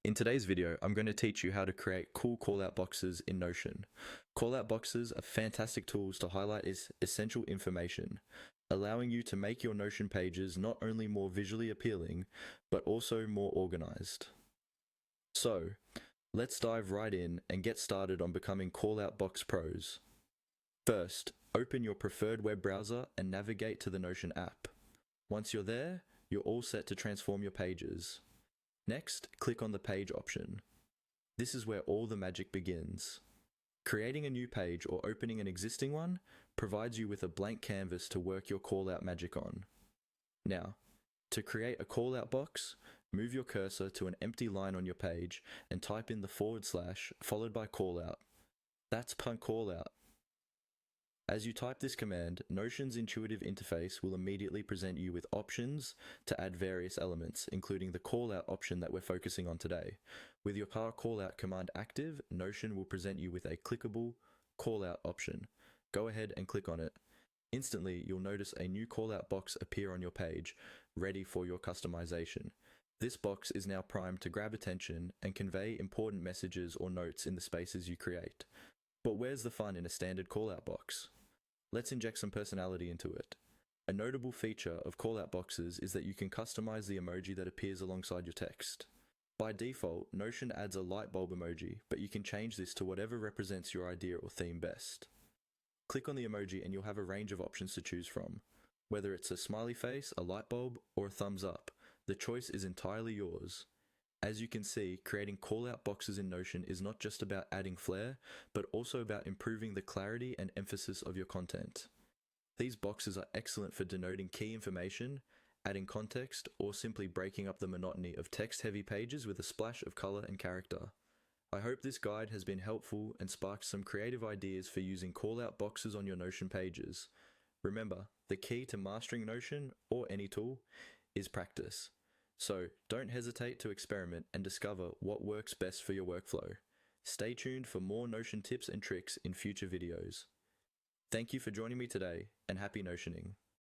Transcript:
In today's video, I'm going to teach you how to create cool callout boxes in Notion. Callout boxes are fantastic tools to highlight essential information, allowing you to make your Notion pages not only more visually appealing, but also more organized. So, let's dive right in and get started on becoming callout box pros. First, open your preferred web browser and navigate to the Notion app. Once you're there, you're all set to transform your pages. Next, click on the Page option. This is where all the magic begins. Creating a new page or opening an existing one provides you with a blank canvas to work your callout magic on. Now, to create a callout box, move your cursor to an empty line on your page and type in the / followed by callout. That's callout. As you type this command, Notion's intuitive interface will immediately present you with options to add various elements, including the callout option that we're focusing on today. With your callout command active, Notion will present you with a clickable callout option. Go ahead and click on it. Instantly, you'll notice a new callout box appear on your page, ready for your customization. This box is now primed to grab attention and convey important messages or notes in the spaces you create. But where's the fun in a standard callout box? Let's inject some personality into it. A notable feature of callout boxes is that you can customize the emoji that appears alongside your text. By default, Notion adds a light bulb emoji, but you can change this to whatever represents your idea or theme best. Click on the emoji and you'll have a range of options to choose from. Whether it's a smiley face, a light bulb, or a thumbs up, the choice is entirely yours. As you can see, creating callout boxes in Notion is not just about adding flair, but also about improving the clarity and emphasis of your content. These boxes are excellent for denoting key information, adding context, or simply breaking up the monotony of text-heavy pages with a splash of color and character. I hope this guide has been helpful and sparked some creative ideas for using callout boxes on your Notion pages. Remember, the key to mastering Notion, or any tool, is practice. So, don't hesitate to experiment and discover what works best for your workflow. Stay tuned for more Notion tips and tricks in future videos. Thank you for joining me today, and happy Notioning.